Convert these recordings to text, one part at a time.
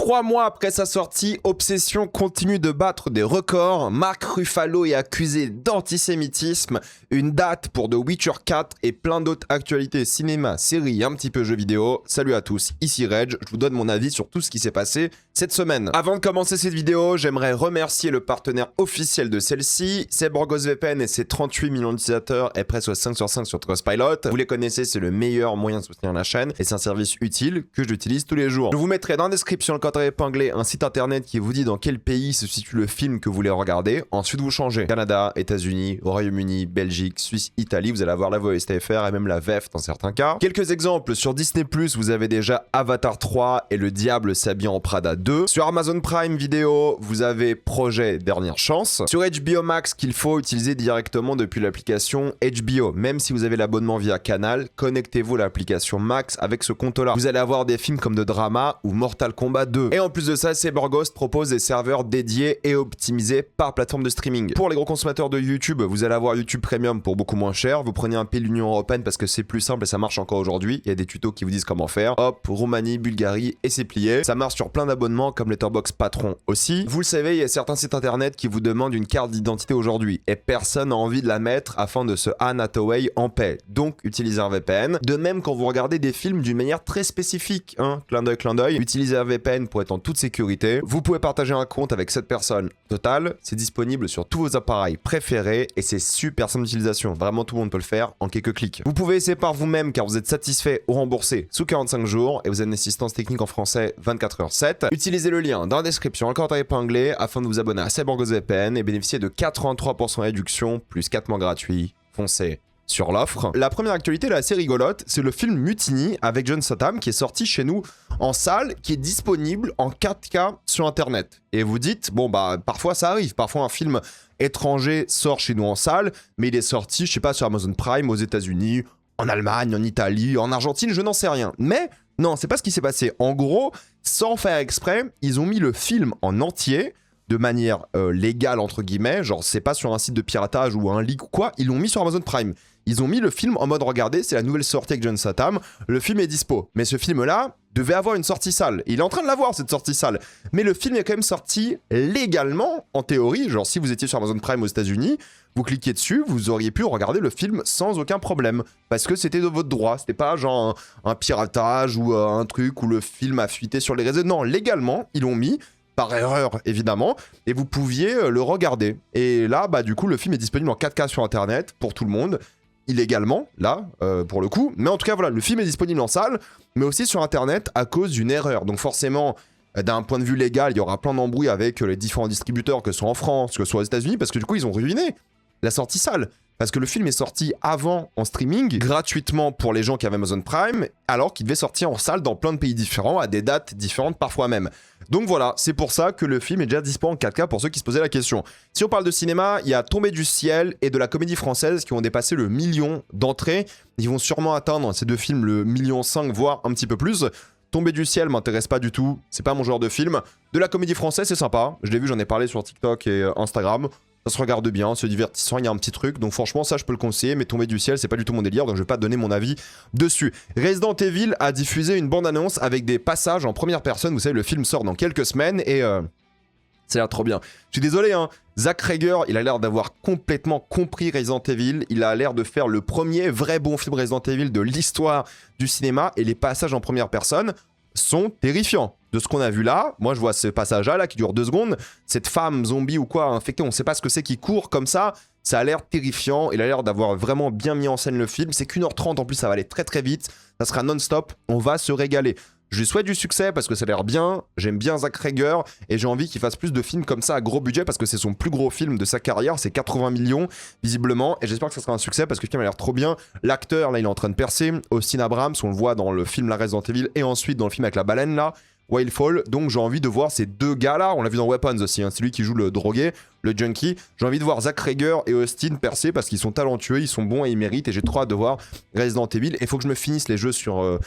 3 mois après sa sortie, Obsession continue de battre des records. Mark Ruffalo est accusé d'antisémitisme, une date pour The Witcher 4 et plein d'autres actualités cinéma, séries et un petit peu jeux vidéo. Salut à tous, ici Reg, je vous donne mon avis sur tout ce qui s'est passé cette semaine. Avant de commencer cette vidéo, j'aimerais remercier le partenaire officiel de celle-ci, c'est BorgosVPN et ses 38 millions d'utilisateurs et presque 5 sur 5 sur Trustpilot. Vous les connaissez, c'est le meilleur moyen de soutenir la chaîne et c'est un service utile que j'utilise tous les jours. Je vous mettrai dans la description le code épinglé un site internet qui vous dit dans quel pays se situe le film que vous voulez regarder. Ensuite, vous changez. Canada, États-Unis, Royaume-Uni, Belgique, Suisse, Italie. Vous allez avoir la voix STFR et même la VEF dans certains cas. Quelques exemples. Sur Disney+, vous avez déjà Avatar 3 et Le Diable s'habille en Prada 2. Sur Amazon Prime Video, vous avez Projet Dernière Chance. Sur HBO Max, qu'il faut utiliser directement depuis l'application HBO. Même si vous avez l'abonnement via Canal, connectez-vous à l'application Max avec ce compte-là. Vous allez avoir des films comme de drama ou Mortal Kombat 2. Et en plus de ça, Borgos propose des serveurs dédiés et optimisés par plateforme de streaming. Pour les gros consommateurs de YouTube, vous allez avoir YouTube Premium pour beaucoup moins cher. Vous prenez un pays de l'Union Européenne parce que c'est plus simple et ça marche encore aujourd'hui. Il y a des tutos qui vous disent comment faire. Hop, Roumanie, Bulgarie et c'est plié. Ça marche sur plein d'abonnements comme Letterboxd Patron aussi. Vous le savez, il y a certains sites internet qui vous demandent une carte d'identité aujourd'hui et personne n'a envie de la mettre afin de se Anne Hathaway en paix. Donc, utilisez un VPN. De même, quand vous regardez des films d'une manière très spécifique, hein, clin d'œil, utilisez un VPN pour être en toute sécurité. Vous pouvez partager un compte avec cette personne. Total, c'est disponible sur tous vos appareils préférés et c'est super simple d'utilisation. Vraiment, tout le monde peut le faire en quelques clics. Vous pouvez essayer par vous-même car vous êtes satisfait ou remboursé sous 45 jours et vous avez une assistance technique en français 24h7. Utilisez le lien dans la description, encore épinglé, afin de vous abonner à BorgosVPN et bénéficier de 83% de réduction plus 4 mois gratuits. Foncez sur l'offre. La première actualité là, assez rigolote, c'est le film Mutiny avec John Statham qui est sorti chez nous en salle, qui est disponible en 4K sur internet. Et vous dites, bon bah parfois ça arrive, parfois un film étranger sort chez nous en salle, mais il est sorti, je sais pas, sur Amazon Prime, aux États-Unis, en Allemagne, en Italie, en Argentine, je n'en sais rien. Mais non, c'est pas ce qui s'est passé. En gros, sans faire exprès, ils ont mis le film en entier, de manière légale entre guillemets, genre c'est pas sur un site de piratage ou un leak ou quoi, ils l'ont mis sur Amazon Prime. Ils ont mis le film en mode regardez, c'est la nouvelle sortie avec John Statham, le film est dispo. Mais ce film-là devait avoir une sortie salle. Il est en train de l'avoir cette sortie salle. Mais le film est quand même sorti légalement, en théorie, genre si vous étiez sur Amazon Prime aux États-Unis, vous cliquez dessus, vous auriez pu regarder le film sans aucun problème. Parce que c'était de votre droit, c'était pas genre un piratage ou un truc où le film a fuité sur les réseaux. Non, légalement, ils l'ont mis. Par erreur évidemment, et vous pouviez le regarder. Et là, bah du coup, le film est disponible en 4K sur internet pour tout le monde, illégalement, là, pour le coup. Mais en tout cas, voilà, le film est disponible en salle, mais aussi sur internet à cause d'une erreur. Donc forcément, d'un point de vue légal, il y aura plein d'embrouilles avec les différents distributeurs, que ce soit en France, que ce soit aux États-Unis, parce que du coup, ils ont ruiné la sortie salle. Parce que le film est sorti avant en streaming, gratuitement pour les gens qui avaient Amazon Prime, alors qu'il devait sortir en salle dans plein de pays différents, à des dates différentes parfois même. Donc voilà, c'est pour ça que le film est déjà disponible en 4K pour ceux qui se posaient la question. Si on parle de cinéma, il y a Tombé du ciel et de la comédie française qui ont dépassé le 1 million d'entrées. Ils vont sûrement atteindre ces deux films le 1,5 million, voire un petit peu plus. Tombé du ciel m'intéresse pas du tout, c'est pas mon genre de film. De la comédie française, c'est sympa. Je l'ai vu, j'en ai parlé sur TikTok et Instagram. Ça se regarde bien, c'est divertissant, il y a un petit truc. Donc franchement, ça je peux le conseiller, mais Tombé du ciel, c'est pas du tout mon délire, donc je vais pas donner mon avis dessus. Resident Evil a diffusé une bande-annonce avec des passages en première personne. Vous savez, le film sort dans quelques semaines et ça a l'air trop bien. Je suis désolé, hein. Zach Rager, il a l'air d'avoir complètement compris Resident Evil. Il a l'air de faire le premier vrai bon film Resident Evil de l'histoire du cinéma. Et les passages en première personne sont terrifiants. De ce qu'on a vu là, moi je vois ce passage-là qui dure 2 secondes. Cette femme zombie ou quoi, infectée, on ne sait pas ce que c'est, qui court comme ça. Ça a l'air terrifiant. Il a l'air d'avoir vraiment bien mis en scène le film. C'est qu'1h30 en plus, ça va aller très très vite. Ça sera non-stop. On va se régaler. Je lui souhaite du succès parce que ça a l'air bien, j'aime bien Zach Rager et j'ai envie qu'il fasse plus de films comme ça à gros budget parce que c'est son plus gros film de sa carrière, c'est 80 millions visiblement et j'espère que ça sera un succès parce que le film a l'air trop bien. L'acteur là il est en train de percer, Austin Abrams, on le voit dans le film La Resident Evil et ensuite dans le film avec la baleine là, Wildfall, donc j'ai envie de voir ces deux gars-là, on l'a vu dans Weapons aussi, hein, c'est lui qui joue le drogué, le junkie, j'ai envie de voir Zach Rager et Austin percer parce qu'ils sont talentueux, ils sont bons et ils méritent, et j'ai trop hâte de voir Resident Evil, et il faut que je me finisse les jeux sur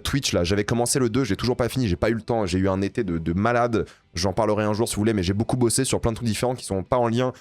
Twitch, là, j'avais commencé le 2, j'ai toujours pas fini, j'ai pas eu le temps, j'ai eu un été de malade, j'en parlerai un jour si vous voulez, mais j'ai beaucoup bossé sur plein de trucs différents qui sont pas en lien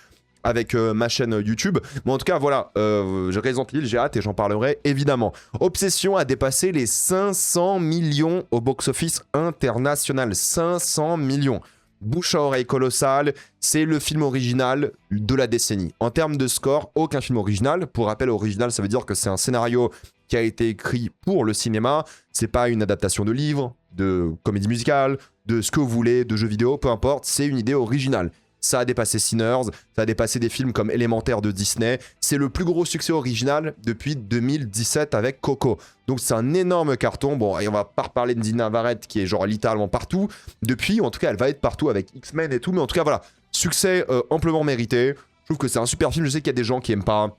avec ma chaîne YouTube. Mais en tout cas, voilà, Resident Evil, j'ai hâte et j'en parlerai évidemment. Obsession a dépassé les 500 millions au box-office international. 500 millions. Bouche à oreille colossale, c'est le film original de la décennie. En termes de score, aucun film original. Pour rappel, original, ça veut dire que c'est un scénario qui a été écrit pour le cinéma. C'est pas une adaptation de livre, de comédie musicale, de ce que vous voulez, de jeux vidéo, peu importe, c'est une idée originale. Ça a dépassé Sinners, ça a dépassé des films comme Élémentaire de Disney. C'est le plus gros succès original depuis 2017 avec Coco. Donc c'est un énorme carton. Bon, et on va pas reparler de Dina Varette qui est genre littéralement partout. Depuis, en tout cas, elle va être partout avec X-Men et tout. Mais en tout cas, voilà, succès amplement mérité. Je trouve que c'est un super film. Je sais qu'il y a des gens qui aiment pas.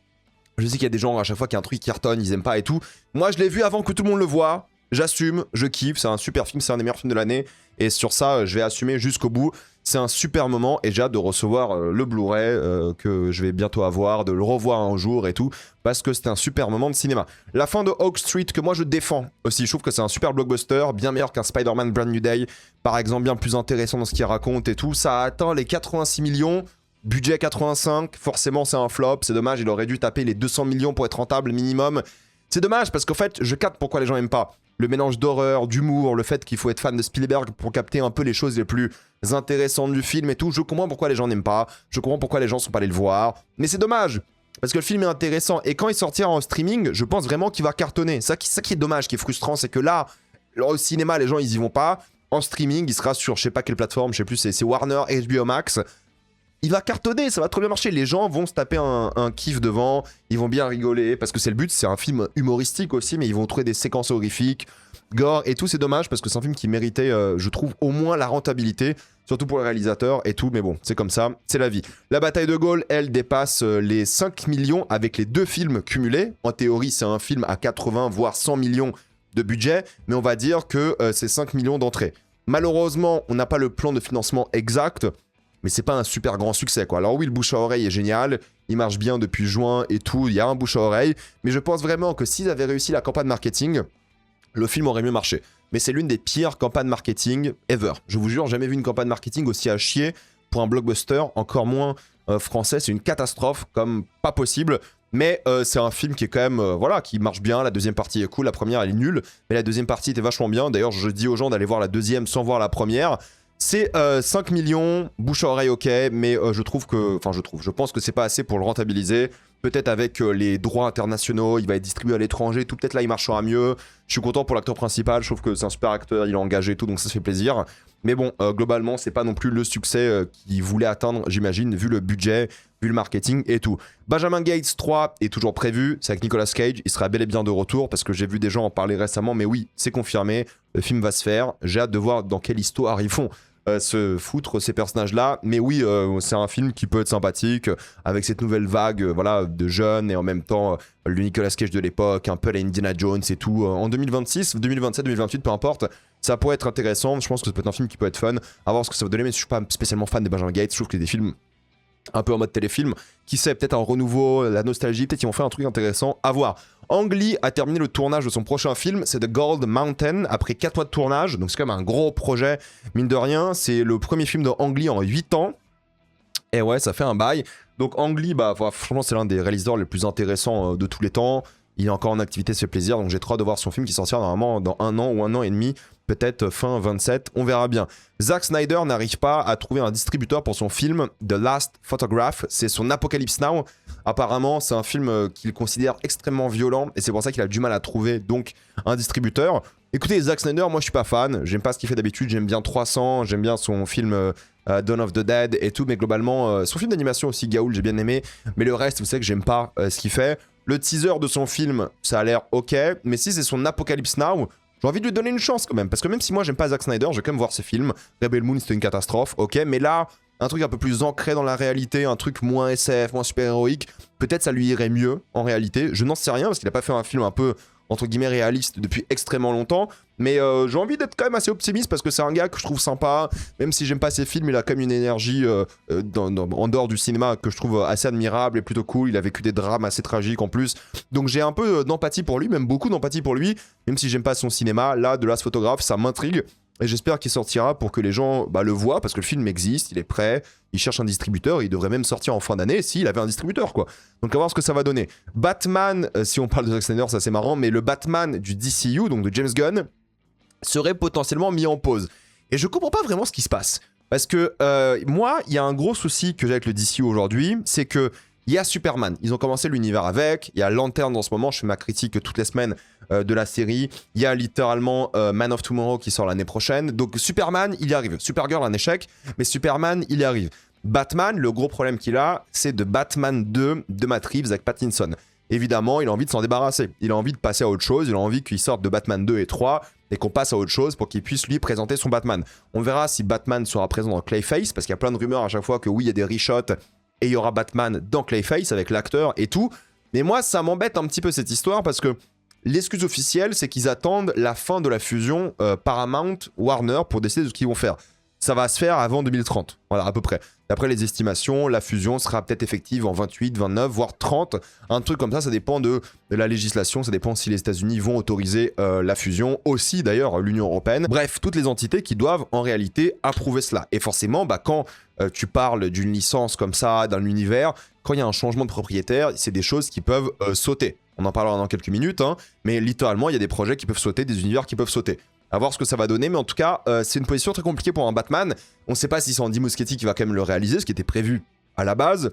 Je sais qu'il y a des gens à chaque fois qu'il y a un truc qui cartonne, ils aiment pas et tout. Moi, je l'ai vu avant que tout le monde le voit. J'assume, je kiffe. C'est un super film, c'est un des meilleurs films de l'année. Et sur ça, je vais assumer jusqu'au bout. C'est un super moment et j'ai hâte de recevoir le Blu-ray que je vais bientôt avoir, de le revoir un jour et tout, parce que c'était un super moment de cinéma. La fin de Oak Street, que moi je défends aussi, je trouve que c'est un super blockbuster, bien meilleur qu'un Spider-Man Brand New Day, par exemple, bien plus intéressant dans ce qu'il raconte et tout. Ça a atteint les 86 millions, budget 85, forcément c'est un flop, c'est dommage, il aurait dû taper les 200 millions pour être rentable minimum. C'est dommage parce qu'en fait, je capte pourquoi les gens aiment pas. Le mélange d'horreur, d'humour, le fait qu'il faut être fan de Spielberg pour capter un peu les choses les plus intéressantes du film et tout. Je comprends pourquoi les gens n'aiment pas, je comprends pourquoi les gens sont pas allés le voir. Mais c'est dommage, parce que le film est intéressant. Et quand il sortira en streaming, je pense vraiment qu'il va cartonner. Ça qui est dommage, qui est frustrant, c'est que là, au cinéma, les gens, ils y vont pas. En streaming, il sera sur je sais pas quelle plateforme, je sais plus, c'est Warner, HBO Max. Il va cartonner, ça va trop bien marcher. Les gens vont se taper un kiff devant, ils vont bien rigoler, parce que c'est le but, c'est un film humoristique aussi, mais ils vont trouver des séquences horrifiques, gore et tout. C'est dommage, parce que c'est un film qui méritait, je trouve, au moins la rentabilité, surtout pour le réalisateur et tout, mais bon, c'est comme ça, c'est la vie. La bataille de Gaulle, elle, dépasse les 5 millions avec les 2 films cumulés. En théorie, c'est un film à 80, voire 100 millions de budget, mais on va dire que c'est 5 millions d'entrées. Malheureusement, on n'a pas le plan de financement exact, mais c'est pas un super grand succès, quoi. Alors oui, le bouche à oreille est génial, il marche bien depuis juin et tout, il y a un bouche à oreille, mais je pense vraiment que s'ils avaient réussi la campagne marketing, le film aurait mieux marché. Mais c'est l'une des pires campagnes marketing ever. Je vous jure, jamais vu une campagne marketing aussi à chier pour un blockbuster, encore moins français. C'est une catastrophe, comme pas possible. Mais c'est un film qui est quand même, voilà, qui marche bien. La deuxième partie est cool, la première elle est nulle, mais la deuxième partie était vachement bien. D'ailleurs, je dis aux gens d'aller voir la deuxième sans voir la première. C'est 5 millions, bouche à oreille ok, mais je pense que c'est pas assez pour le rentabiliser. Peut-être avec les droits internationaux, il va être distribué à l'étranger, tout peut-être là il marchera mieux. Je suis content pour l'acteur principal, je trouve que c'est un super acteur, il est engagé et tout, donc ça fait plaisir. Mais bon, globalement, c'est pas non plus le succès qu'il voulait atteindre, j'imagine, vu le budget, vu le marketing et tout. Benjamin Gates 3 est toujours prévu, c'est avec Nicolas Cage, il sera bel et bien de retour, parce que j'ai vu des gens en parler récemment, mais oui, c'est confirmé, le film va se faire, j'ai hâte de voir dans quelle histoire ils font. Se foutre ces personnages-là. Mais oui, c'est un film qui peut être sympathique, avec cette nouvelle vague voilà, de jeunes, et en même temps, le Nicolas Cage de l'époque, un peu la Indiana Jones et tout. En 2026, 2027, 2028, peu importe, ça pourrait être intéressant. Je pense que ça peut être un film qui peut être fun. À voir ce que ça va donner, mais je suis pas spécialement fan de Benjamin Gates. Je trouve que c'est des films un peu en mode téléfilm. Qui sait, peut-être un renouveau, la nostalgie, peut-être ils vont faire un truc intéressant. À voir. Ang Lee a terminé le tournage de son prochain film, c'est The Gold Mountain, après 4 mois de tournage, donc c'est quand même un gros projet, mine de rien, c'est le premier film de Ang Lee en 8 ans, et ouais, ça fait un bail. Donc Ang Lee, bah, franchement, c'est l'un des réalisateurs les plus intéressants de tous les temps, il est encore en activité, ça fait plaisir, donc j'ai trop hâte de voir son film qui sortira normalement dans 1 an ou 1 an et demi, peut-être fin 27, on verra bien. Zack Snyder n'arrive pas à trouver un distributeur pour son film The Last Photograph, c'est son Apocalypse Now. Apparemment, c'est un film qu'il considère extrêmement violent et c'est pour ça qu'il a du mal à trouver donc un distributeur. Écoutez, Zack Snyder, moi je suis pas fan, j'aime pas ce qu'il fait d'habitude, j'aime bien 300, j'aime bien son film Dawn of the Dead et tout, mais globalement, son film d'animation aussi, Gaoul, j'ai bien aimé, mais le reste, vous savez que j'aime pas ce qu'il fait. Le teaser de son film, ça a l'air ok, mais si c'est son Apocalypse Now, j'ai envie de lui donner une chance quand même, parce que même si moi j'aime pas Zack Snyder, je vais quand même voir ses films. Rebel Moon c'était une catastrophe, ok, mais là, un truc un peu plus ancré dans la réalité, un truc moins SF, moins super-héroïque, peut-être ça lui irait mieux en réalité. Je n'en sais rien, parce qu'il a pas fait un film un peu, entre guillemets, réaliste depuis extrêmement longtemps, mais j'ai envie d'être quand même assez optimiste, parce que c'est un gars que je trouve sympa, même si j'aime pas ses films, il a quand même une énergie en dehors du cinéma que je trouve assez admirable et plutôt cool, il a vécu des drames assez tragiques en plus, donc j'ai un peu d'empathie pour lui, même beaucoup d'empathie pour lui, même si j'aime pas son cinéma. Là, The Last Photograph, ça m'intrigue. Et j'espère qu'il sortira pour que les gens le voient, parce que le film existe, il est prêt, il cherche un distributeur, il devrait même sortir en fin d'année s'il avait un distributeur, quoi. Donc à voir ce que ça va donner. Batman, si on parle de Zack Snyder, ça c'est marrant, mais le Batman du DCU, donc de James Gunn, serait potentiellement mis en pause. Et je comprends pas vraiment ce qui se passe. Parce que moi, il y a un gros souci que j'ai avec le DCU aujourd'hui, c'est que il y a Superman, ils ont commencé l'univers avec, il y a Lantern en ce moment, je fais ma critique toutes les semaines de la série, il y a littéralement Man of Tomorrow qui sort l'année prochaine, donc Superman, il y arrive. Supergirl, un échec, mais Superman, il y arrive. Batman, le gros problème qu'il a, c'est de Batman 2 de Matt Reeves avec Pattinson. Évidemment, il a envie de s'en débarrasser, il a envie de passer à autre chose, il a envie qu'il sorte de Batman 2 et 3 et qu'on passe à autre chose pour qu'il puisse lui présenter son Batman. On verra si Batman sera présent dans Clayface, parce qu'il y a plein de rumeurs à chaque fois que oui, il y a des reshots, et il y aura Batman dans Clayface avec l'acteur et tout. Mais moi, ça m'embête un petit peu cette histoire parce que l'excuse officielle, c'est qu'ils attendent la fin de la fusion Paramount-Warner pour décider de ce qu'ils vont faire. Ça va se faire avant 2030, voilà, à peu près. D'après les estimations, la fusion sera peut-être effective en 28, 29, voire 30. Un truc comme ça dépend de la législation, ça dépend si les États-Unis vont autoriser la fusion, aussi d'ailleurs l'Union Européenne. Bref, toutes les entités qui doivent en réalité approuver cela. Et forcément, quand tu parles d'une licence comme ça, d'un univers, quand il y a un changement de propriétaire, c'est des choses qui peuvent sauter. On en parlera dans quelques minutes, mais littéralement, il y a des projets qui peuvent sauter, des univers qui peuvent sauter. À voir ce que ça va donner, mais en tout cas, c'est une position très compliquée pour un Batman. On ne sait pas si c'est Andy Muschietti qui va quand même le réaliser, ce qui était prévu à la base.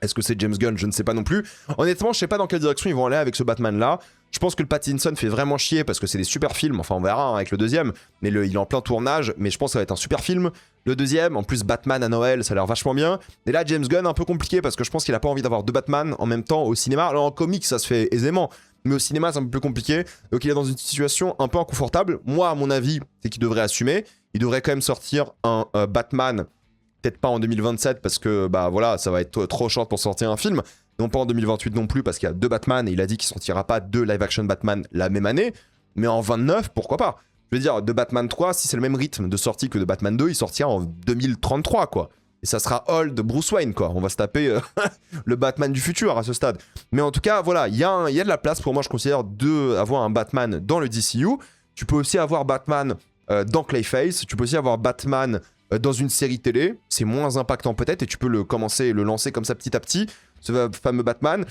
Est-ce que c'est James Gunn? Je ne sais pas non plus. Honnêtement, je ne sais pas dans quelle direction ils vont aller avec ce Batman-là. Je pense que le Pattinson fait vraiment chier parce que c'est des super films. Enfin, on verra avec le deuxième. Mais il est en plein tournage. Mais je pense que ça va être un super film. Le deuxième, en plus, Batman à Noël, ça a l'air vachement bien. Et là, James Gunn, un peu compliqué parce que je pense qu'il n'a pas envie d'avoir deux Batman en même temps au cinéma. Alors en comics, ça se fait aisément. Mais au cinéma, c'est un peu plus compliqué. Donc il est dans une situation un peu inconfortable. Moi, à mon avis, c'est qu'il devrait assumer. Il devrait quand même sortir un Batman. Peut-être pas en 2027 parce que voilà, ça va être trop short pour sortir un film. Non pas en 2028 non plus parce qu'il y a deux Batman et il a dit qu'il sortira pas deux live-action Batman la même année. Mais en 29, pourquoi pas? Je veux dire, de Batman 3, si c'est le même rythme de sortie que de Batman 2, il sortira en 2033, quoi. Et ça sera Old Bruce Wayne, quoi. On va se taper le Batman du futur à ce stade. Mais en tout cas, voilà, il y a de la place pour moi, je considère, d'avoir un Batman dans le DCU. Tu peux aussi avoir Batman dans Clayface. Tu peux aussi avoir Batman dans une série télé. C'est moins impactant peut-être et tu peux le lancer comme ça petit à petit, ce fameux Batman.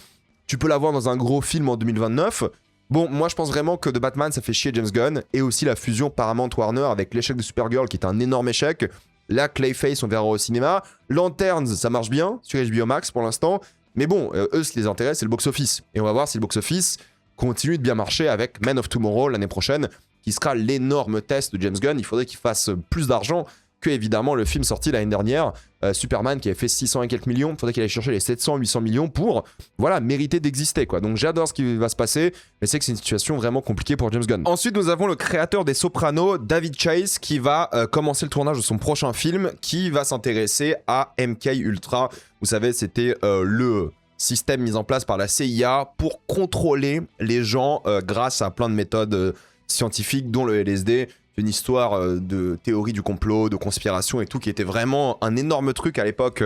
Tu peux l'avoir dans un gros film en 2029. Bon, moi je pense vraiment que de Batman, ça fait chier James Gunn. Et aussi la fusion Paramount-Warner avec l'échec de Supergirl qui est un énorme échec. Là, Clayface, on verra au cinéma. Lanterns, ça marche bien sur HBO Max pour l'instant. Mais bon, eux, ce qui les intéresse, c'est le box-office. Et on va voir si le box-office continue de bien marcher avec Man of Tomorrow l'année prochaine, qui sera l'énorme test de James Gunn. Il faudrait qu'il fasse plus d'argent que, évidemment, le film sorti l'année dernière, Superman, qui avait fait 600 et quelques millions. Il faudrait qu'il aille chercher les 700, 800 millions pour, voilà, mériter d'exister, quoi. Donc j'adore ce qui va se passer, mais c'est que c'est une situation vraiment compliquée pour James Gunn. Ensuite, nous avons le créateur des Sopranos, David Chase, qui va commencer le tournage de son prochain film, qui va s'intéresser à MK Ultra. Vous savez, c'était le système mis en place par la CIA pour contrôler les gens grâce à plein de méthodes scientifiques, dont le LSD. Une histoire de théorie du complot, de conspiration et tout, qui était vraiment un énorme truc à l'époque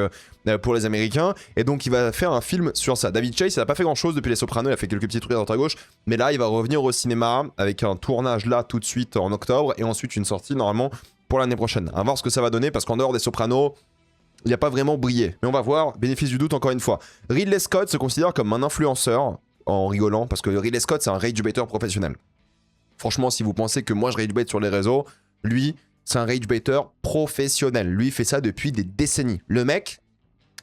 pour les Américains. Et donc il va faire un film sur ça. David Chase, il n'a pas fait grand chose depuis Les Sopranos, il a fait quelques petits trucs à droite à gauche, mais là il va revenir au cinéma avec un tournage là tout de suite en octobre et ensuite une sortie normalement pour l'année prochaine. À voir ce que ça va donner parce qu'en dehors des Sopranos, il n'a pas vraiment brillé. Mais on va voir, bénéfice du doute encore une fois. Ridley Scott se considère comme un influenceur, en rigolant, parce que Ridley Scott c'est un ragebaiter professionnel. Franchement, si vous pensez que moi je ragebait sur les réseaux, lui, c'est un ragebaiter professionnel. Lui, il fait ça depuis des décennies. Le mec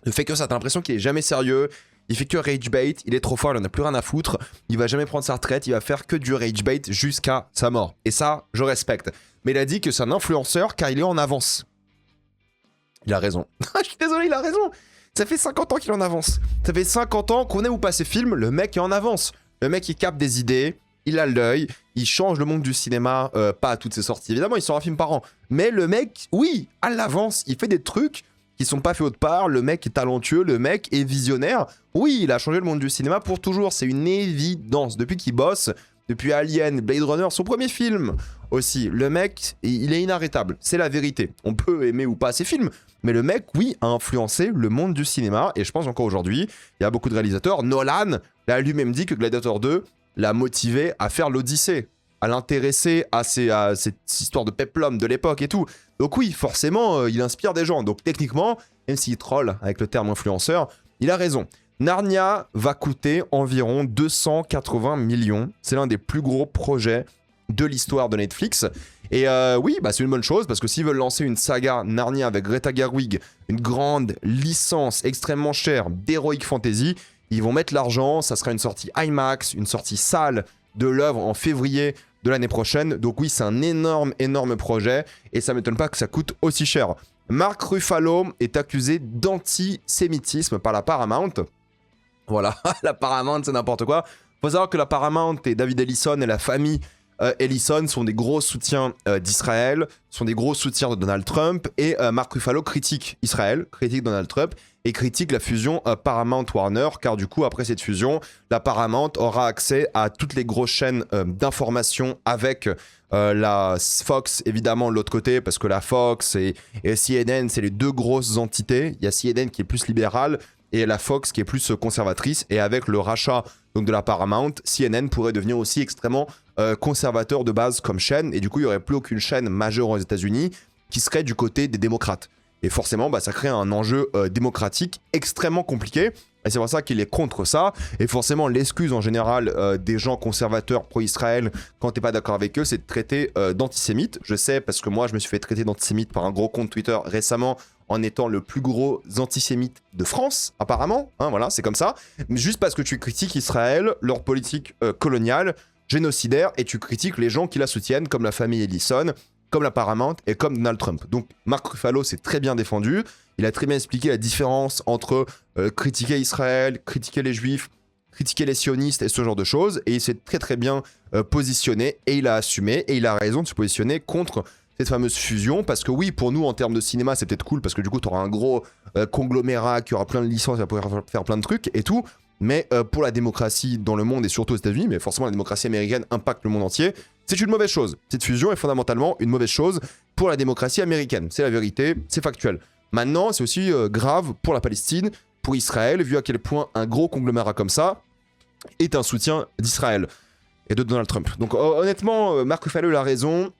ne fait que ça. T'as l'impression qu'il est jamais sérieux. Il fait que ragebait. Il est trop fort, il en a plus rien à foutre. Il va jamais prendre sa retraite. Il va faire que du ragebait jusqu'à sa mort. Et ça, je respecte. Mais il a dit que c'est un influenceur car il est en avance. Il a raison. Je suis désolé, il a raison. Ça fait 50 ans qu'il est en avance. Ça fait 50 ans qu'on aime ou pas ses films, le mec est en avance. Le mec, il capte des idées. Il a l'œil, il change le monde du cinéma, pas à toutes ses sorties. Évidemment, il sort un film par an. Mais le mec, oui, à l'avance, il fait des trucs qui sont pas faits autre part. Le mec est talentueux, le mec est visionnaire. Oui, il a changé le monde du cinéma pour toujours. C'est une évidence. Depuis qu'il bosse, depuis Alien, Blade Runner, son premier film aussi. Le mec, il est inarrêtable. C'est la vérité. On peut aimer ou pas ses films. Mais le mec, oui, a influencé le monde du cinéma. Et je pense encore aujourd'hui, il y a beaucoup de réalisateurs. Nolan, là, lui-même dit que Gladiator 2... l'a motivé à faire l'Odyssée. à l'intéresser à cette histoire de péplum de l'époque et tout. Donc oui, forcément, il inspire des gens. Donc techniquement, même s'il troll avec le terme influenceur, il a raison. Narnia va coûter environ 280 millions. C'est l'un des plus gros projets de l'histoire de Netflix. Et oui, bah c'est une bonne chose, parce que s'ils veulent lancer une saga Narnia avec Greta Gerwig, une grande licence extrêmement chère d'Heroic Fantasy, ils vont mettre l'argent, ça sera une sortie IMAX, une sortie salle de l'œuvre en février de l'année prochaine. Donc oui, c'est un énorme projet, et ça m'étonne pas que ça coûte aussi cher. Mark Ruffalo est accusé d'antisémitisme par la Paramount. Voilà, la Paramount, c'est n'importe quoi. Faut savoir que la Paramount et David Ellison et la famille Ellison sont des gros soutiens d'Israël, sont des gros soutiens de Donald Trump, et Mark Ruffalo critique Israël, critique Donald Trump, et critique la fusion Paramount-Warner, car du coup, après cette fusion, la Paramount aura accès à toutes les grosses chaînes d'information avec la Fox, évidemment, de l'autre côté, parce que la Fox et CNN, c'est les deux grosses entités. Il y a CNN qui est plus libérale, et la Fox qui est plus conservatrice, et avec le rachat donc de la Paramount, CNN pourrait devenir aussi extrêmement conservateur de base comme chaîne, et du coup il n'y aurait plus aucune chaîne majeure aux États-Unis qui serait du côté des démocrates. Et forcément, bah, ça crée un enjeu démocratique extrêmement compliqué, et c'est pour ça qu'il est contre ça. Et forcément, l'excuse en général des gens conservateurs pro-Israël, quand t'es pas d'accord avec eux, c'est de traiter d'antisémite. Je sais, parce que moi je me suis fait traiter d'antisémite par un gros compte Twitter récemment, en étant le plus gros antisémite de France, apparemment. Hein, voilà, c'est comme ça. Mais juste parce que tu critiques Israël, leur politique coloniale, génocidaire, et tu critiques les gens qui la soutiennent, comme la famille Ellison, comme la Paramount et comme Donald Trump. Donc Mark Ruffalo s'est très bien défendu. Il a très bien expliqué la différence entre critiquer Israël, critiquer les Juifs, critiquer les sionistes et ce genre de choses. Et il s'est très bien positionné, et il a assumé, et il a raison de se positionner contre cette fameuse fusion, parce que oui, pour nous, en termes de cinéma, c'est peut-être cool, parce que du coup, tu auras un gros conglomérat qui aura plein de licences, qui va pouvoir faire plein de trucs et tout, mais pour la démocratie dans le monde, et surtout aux États-Unis, mais forcément la démocratie américaine impacte le monde entier, c'est une mauvaise chose. Cette fusion est fondamentalement une mauvaise chose pour la démocratie américaine. C'est la vérité, c'est factuel. Maintenant, c'est aussi grave pour la Palestine, pour Israël, vu à quel point un gros conglomérat comme ça est un soutien d'Israël et de Donald Trump. Donc honnêtement, Mark Ruffalo a raison.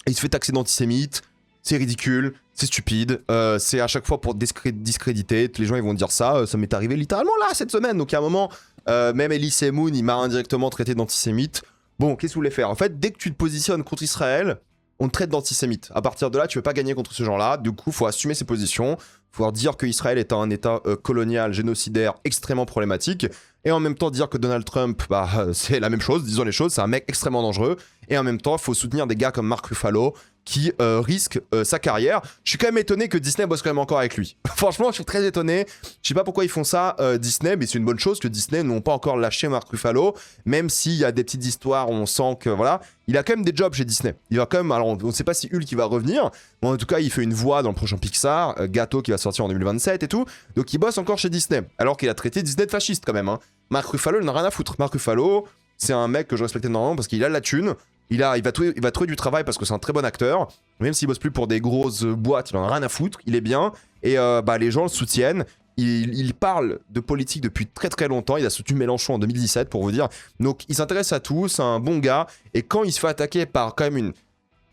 Il se fait taxer d'antisémite, c'est ridicule, c'est stupide, c'est à chaque fois pour discréditer, les gens ils vont dire ça, ça m'est arrivé littéralement là cette semaine, donc à un moment, même Elise Moon il m'a indirectement traité d'antisémite. Bon, qu'est-ce que vous voulez faire? En fait, dès que tu te positionnes contre Israël, on te traite d'antisémite. À partir de là, tu veux pas gagner contre ce genre-là, du coup, faut assumer ses positions, faut dire que Israël est un état colonial, génocidaire, extrêmement problématique, et en même temps dire que Donald Trump, bah, c'est la même chose, disons les choses, c'est un mec extrêmement dangereux, et en même temps, il faut soutenir des gars comme Mark Ruffalo, qui risque sa carrière. Je suis quand même étonné que Disney bosse quand même encore avec lui. Franchement, je suis très étonné. Je sais pas pourquoi ils font ça, Disney, mais c'est une bonne chose que Disney n'ont pas encore lâché Mark Ruffalo, même s'il y a des petites histoires où on sent que, voilà, il a quand même des jobs chez Disney. Il va quand même, alors on ne sait pas si Hulk va revenir, mais en tout cas, il fait une voix dans le prochain Pixar, Gâteau qui va sortir en 2027 et tout, donc il bosse encore chez Disney, alors qu'il a traité Disney de fasciste quand même. Hein. Mark Ruffalo, il n'en a rien à foutre. Mark Ruffalo, c'est un mec que je respecte énormément parce qu'il a la thune. Il va trouver du travail parce que c'est un très bon acteur. Même s'il bosse plus pour des grosses boîtes, il en a rien à foutre. Il est bien. Et les gens le soutiennent. Il parle de politique depuis très longtemps. Il a soutenu Mélenchon en 2017 pour vous dire. Donc il s'intéresse à tout. C'est un bon gars. Et quand il se fait attaquer par quand même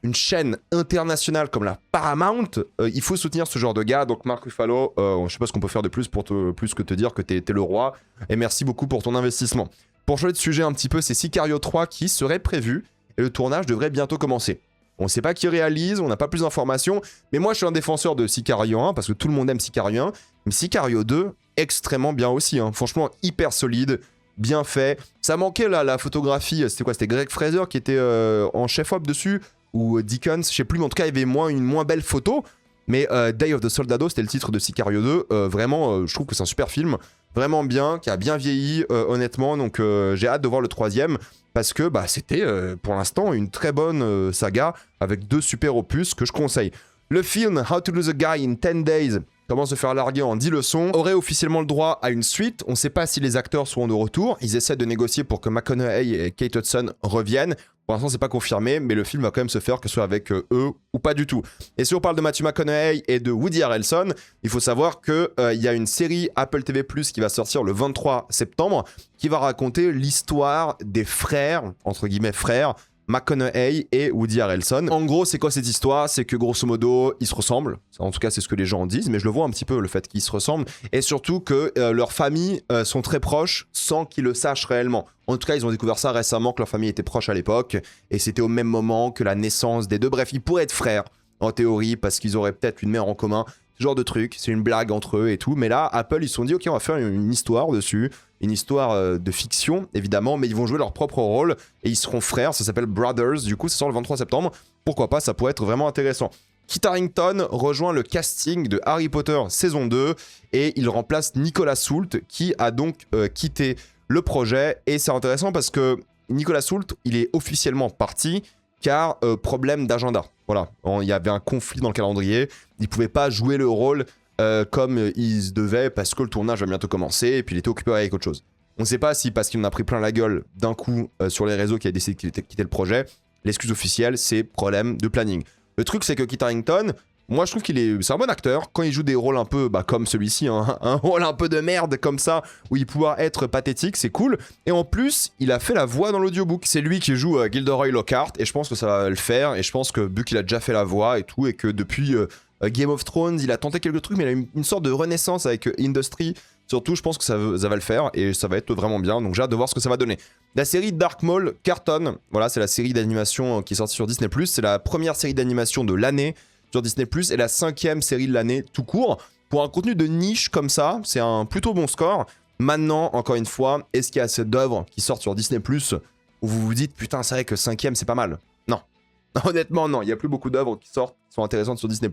une chaîne internationale comme la Paramount, il faut soutenir ce genre de gars. Donc Mark Ruffalo, je sais pas ce qu'on peut faire de plus pour plus que te dire que t'es le roi. Et merci beaucoup pour ton investissement. Pour changer de sujet un petit peu, c'est Sicario 3 qui serait prévu. Et le tournage devrait bientôt commencer. On ne sait pas qui réalise, on n'a pas plus d'informations, mais moi je suis un défenseur de Sicario 1, parce que tout le monde aime Sicario 1, mais Sicario 2, extrêmement bien aussi, hein. Franchement hyper solide, bien fait. Ça manquait là, la photographie, c'était quoi? C'était Greg Fraser qui était en chef-op dessus, ou Dickens, je sais plus, mais en tout cas il y avait une moins belle photo, mais Day of the Soldado, c'était le titre de Sicario 2, vraiment je trouve que c'est un super film, vraiment bien, qui a bien vieilli honnêtement, donc j'ai hâte de voir le troisième, parce que bah, c'était pour l'instant une très bonne saga avec 2 super opus que je conseille. Le film How to Lose a Guy in 10 Days, comment se faire larguer en 10 leçons, aurait officiellement le droit à une suite. On ne sait pas si les acteurs seront de retour. Ils essaient de négocier pour que McConaughey et Kate Hudson reviennent. Pour l'instant, c'est pas confirmé, mais le film va quand même se faire, que ce soit avec eux ou pas du tout. Et si on parle de Matthew McConaughey et de Woody Harrelson, il faut savoir qu'il y a une série Apple TV+, qui va sortir le 23 septembre, qui va raconter l'histoire des frères, entre guillemets frères, McConaughey et Woody Harrelson. En gros, c'est quoi cette histoire? C'est que grosso modo, ils se ressemblent. En tout cas, c'est ce que les gens en disent, mais je le vois un petit peu, le fait qu'ils se ressemblent. Et surtout que leurs familles sont très proches sans qu'ils le sachent réellement. En tout cas, ils ont découvert ça récemment, que leur famille était proche à l'époque. Et c'était au même moment que la naissance des deux. Bref, ils pourraient être frères, en théorie, parce qu'ils auraient peut-être une mère en commun. Ce genre de truc, c'est une blague entre eux et tout. Mais là, Apple, ils se sont dit, ok, on va faire une histoire dessus. Une histoire de fiction, évidemment, mais ils vont jouer leur propre rôle et ils seront frères, ça s'appelle Brothers, du coup ça sort le 23 septembre, pourquoi pas, ça pourrait être vraiment intéressant. Kit Harington rejoint le casting de Harry Potter saison 2 et il remplace Nicolas Hoult qui a donc quitté le projet et c'est intéressant parce que Nicolas Hoult, il est officiellement parti car problème d'agenda. Voilà, il y avait un conflit dans le calendrier, il pouvait pas jouer le rôle comme il se devait parce que le tournage va bientôt commencer et puis il était occupé avec autre chose. On ne sait pas si parce qu'il en a pris plein la gueule d'un coup sur les réseaux qu'il a décidé de quitter le projet. L'excuse officielle, c'est problème de planning. Le truc, c'est que Kit Harington, moi je trouve c'est un bon acteur quand il joue des rôles un peu comme celui-ci, hein, un rôle un peu de merde comme ça où il pourra être pathétique, c'est cool. Et en plus, il a fait la voix dans l'audiobook. C'est lui qui joue Gilderoy Lockhart et je pense que ça va le faire. Et je pense que vu qu'il a déjà fait la voix et tout et que depuis Game of Thrones, il a tenté quelques trucs, mais il a une sorte de renaissance avec Industry. Surtout, je pense que ça va le faire et ça va être vraiment bien. Donc j'ai hâte de voir ce que ça va donner. La série Dark Maul cartonne. Voilà, c'est la série d'animation qui est sortie sur Disney+. C'est la première série d'animation de l'année sur Disney+, et la 5e série de l'année tout court. Pour un contenu de niche comme ça, c'est un plutôt bon score. Maintenant, encore une fois, est-ce qu'il y a assez d'œuvres qui sortent sur Disney+, où vous vous dites, putain, c'est vrai que 5e, c'est pas mal? Non. Honnêtement, non. Il n'y a plus beaucoup d'œuvres qui sortent, qui sont intéressantes sur Disney+.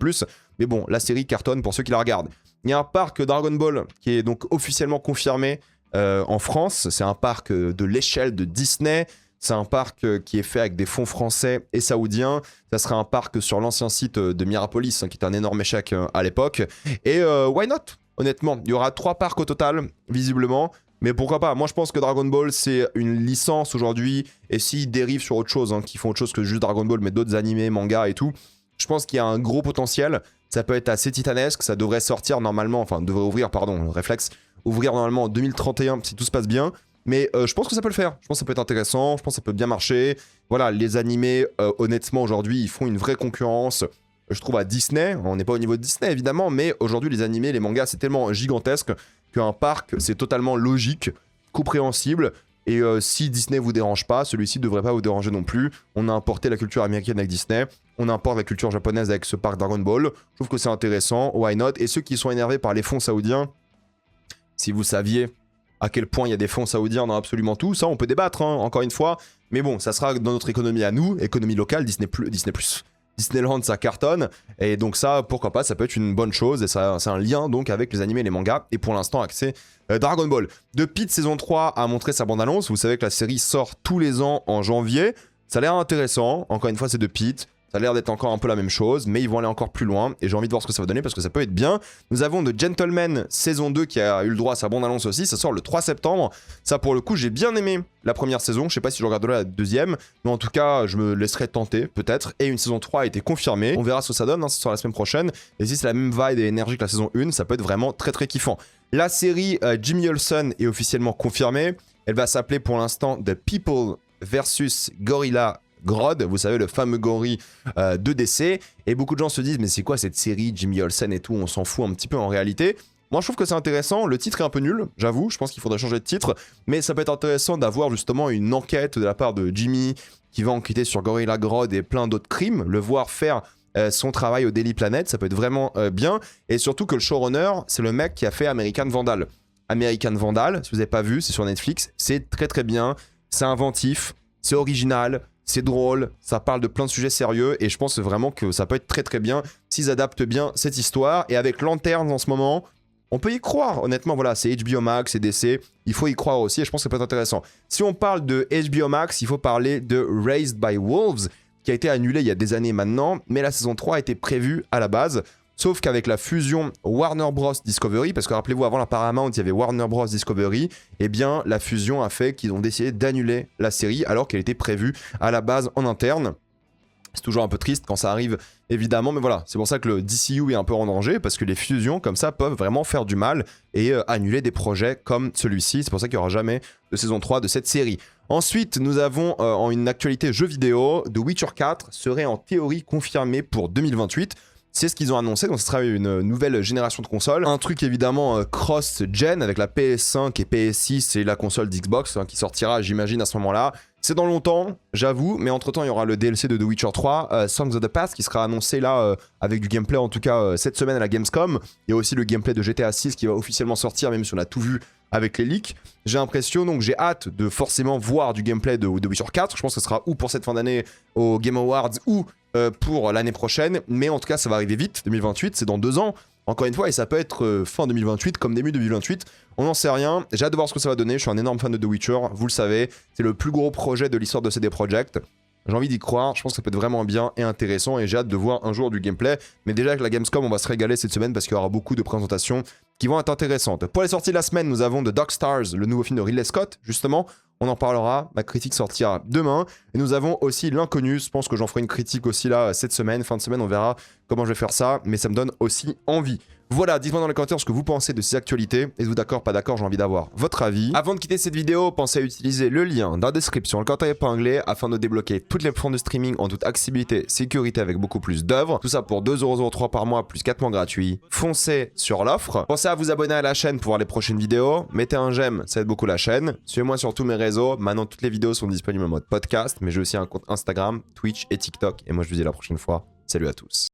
Mais bon, la série cartonne pour ceux qui la regardent. Il y a un parc Dragon Ball qui est donc officiellement confirmé en France. C'est un parc de l'échelle de Disney. C'est un parc qui est fait avec des fonds français et saoudiens. Ça sera un parc sur l'ancien site de Mirapolis, qui était un énorme échec à l'époque. Et why not? Honnêtement, il y aura 3 parcs au total, visiblement. Mais pourquoi pas? Moi, je pense que Dragon Ball, c'est une licence aujourd'hui. Et s'ils dérivent sur autre chose, qui font autre chose que juste Dragon Ball, mais d'autres animés, mangas et tout, je pense qu'il y a un gros potentiel. Ça peut être assez titanesque. Ça devrait sortir normalement, enfin, devrait ouvrir, pardon, réflexe, ouvrir normalement en 2031 si tout se passe bien. Mais je pense que ça peut le faire. Je pense que ça peut être intéressant. Je pense que ça peut bien marcher. Voilà, les animés, honnêtement, aujourd'hui, ils font une vraie concurrence, je trouve, à Disney. On n'est pas au niveau de Disney, évidemment, mais aujourd'hui, les animés, les mangas, c'est tellement gigantesque qu'un parc, c'est totalement logique, compréhensible. Et si Disney vous dérange pas, celui-ci ne devrait pas vous déranger non plus. On a importé la culture américaine avec Disney. On importe la culture japonaise avec ce parc Dragon Ball. Je trouve que c'est intéressant. Why not? Et ceux qui sont énervés par les fonds saoudiens, si vous saviez à quel point il y a des fonds saoudiens dans absolument tout, ça on peut débattre, encore une fois. Mais bon, ça sera dans notre économie à nous, économie locale, Disney+. Disneyland, ça cartonne. Et donc ça, pourquoi pas, ça peut être une bonne chose. Et ça, c'est un lien donc avec les animés et les mangas. Et pour l'instant, accès Dragon Ball. The Pitt saison 3 a montré sa bande-annonce. Vous savez que la série sort tous les ans en janvier. Ça a l'air intéressant. Encore une fois, c'est The Pitt. Ça a l'air d'être encore un peu la même chose, mais ils vont aller encore plus loin. Et j'ai envie de voir ce que ça va donner parce que ça peut être bien. Nous avons The Gentleman saison 2 qui a eu le droit à sa bande-annonce aussi. Ça sort le 3 septembre. Ça, pour le coup, j'ai bien aimé la première saison. Je sais pas si je regarderai la deuxième, mais en tout cas, je me laisserai tenter, peut-être. Et une saison 3 a été confirmée. On verra ce que ça donne. Ça sort la semaine prochaine. Et si c'est la même vibe et énergie que la saison 1, ça peut être vraiment très très kiffant. La série Jimmy Olsen est officiellement confirmée. Elle va s'appeler pour l'instant The People vs Gorilla Grodd, vous savez, le fameux gorille de DC. Et beaucoup de gens se disent, mais c'est quoi cette série, Jimmy Olsen et tout, on s'en fout un petit peu en réalité. Moi, je trouve que c'est intéressant. Le titre est un peu nul, j'avoue. Je pense qu'il faudrait changer de titre. Mais ça peut être intéressant d'avoir justement une enquête de la part de Jimmy qui va enquêter sur Gorilla Grodd et plein d'autres crimes. Le voir faire son travail au Daily Planet, ça peut être vraiment bien. Et surtout que le showrunner, c'est le mec qui a fait American Vandal. American Vandal, si vous n'avez pas vu, c'est sur Netflix. C'est très très bien. C'est inventif. C'est original. C'est drôle, ça parle de plein de sujets sérieux et je pense vraiment que ça peut être très très bien s'ils adaptent bien cette histoire. Et avec Lanterns en ce moment, on peut y croire. Honnêtement, voilà, c'est HBO Max, c'est DC, il faut y croire aussi et je pense que ça peut être intéressant. Si on parle de HBO Max, il faut parler de Raised by Wolves, qui a été annulé il y a des années maintenant, mais la saison 3 a été prévue à la base. Sauf qu'avec la fusion Warner Bros Discovery, parce que rappelez-vous, avant la Paramount, il y avait Warner Bros Discovery, eh bien la fusion a fait qu'ils ont décidé d'annuler la série alors qu'elle était prévue à la base en interne. C'est toujours un peu triste quand ça arrive, évidemment, mais voilà, c'est pour ça que le DCU est un peu en danger, parce que les fusions comme ça peuvent vraiment faire du mal et annuler des projets comme celui-ci. C'est pour ça qu'il n'y aura jamais de saison 3 de cette série. Ensuite, nous avons en une actualité jeu vidéo, The Witcher 4 serait en théorie confirmé pour 2028. C'est ce qu'ils ont annoncé, donc ce sera une nouvelle génération de consoles. Un truc évidemment cross-gen avec la PS5 et PS6 et la console d'Xbox qui sortira, j'imagine, à ce moment-là. C'est dans longtemps, j'avoue, mais entre-temps, il y aura le DLC de The Witcher 3, Songs of the Past, qui sera annoncé là, avec du gameplay, en tout cas, cette semaine à la Gamescom. Il y a aussi le gameplay de GTA 6 qui va officiellement sortir, même si on a tout vu avec les leaks. J'ai l'impression, donc j'ai hâte de forcément voir du gameplay de The Witcher 4. Je pense que ce sera ou pour cette fin d'année au Game Awards ou pour l'année prochaine. Mais en tout cas, ça va arriver vite, 2028, c'est dans 2 ans. Encore une fois, et ça peut être fin 2028 comme début 2028. On n'en sait rien. J'ai hâte de voir ce que ça va donner. Je suis un énorme fan de The Witcher, vous le savez. C'est le plus gros projet de l'histoire de CD Projekt. J'ai envie d'y croire. Je pense que ça peut être vraiment bien et intéressant. Et j'ai hâte de voir un jour du gameplay. Mais déjà, avec la Gamescom, on va se régaler cette semaine parce qu'il y aura beaucoup de présentations qui vont être intéressantes. Pour les sorties de la semaine, nous avons The Dark Stars, le nouveau film de Ridley Scott, justement. On en parlera, ma critique sortira demain. Et nous avons aussi L'Inconnu, je pense que j'en ferai une critique aussi là cette semaine, fin de semaine, on verra comment je vais faire ça, mais ça me donne aussi envie. Voilà, dites-moi dans les commentaires ce que vous pensez de ces actualités. Êtes-vous d'accord, pas d'accord, j'ai envie d'avoir votre avis. Avant de quitter cette vidéo, pensez à utiliser le lien dans la description, le commentaire épinglé, afin de débloquer toutes les plateformes de streaming en toute accessibilité, sécurité avec beaucoup plus d'œuvres. Tout ça pour 2,03€ par mois, plus 4 mois gratuits. Foncez sur l'offre. Pensez à vous abonner à la chaîne pour voir les prochaines vidéos. Mettez un j'aime, ça aide beaucoup la chaîne. Suivez-moi sur tous mes réseaux. Maintenant, toutes les vidéos sont disponibles en mode podcast, mais j'ai aussi un compte Instagram, Twitch et TikTok. Et moi, je vous dis à la prochaine fois. Salut à tous.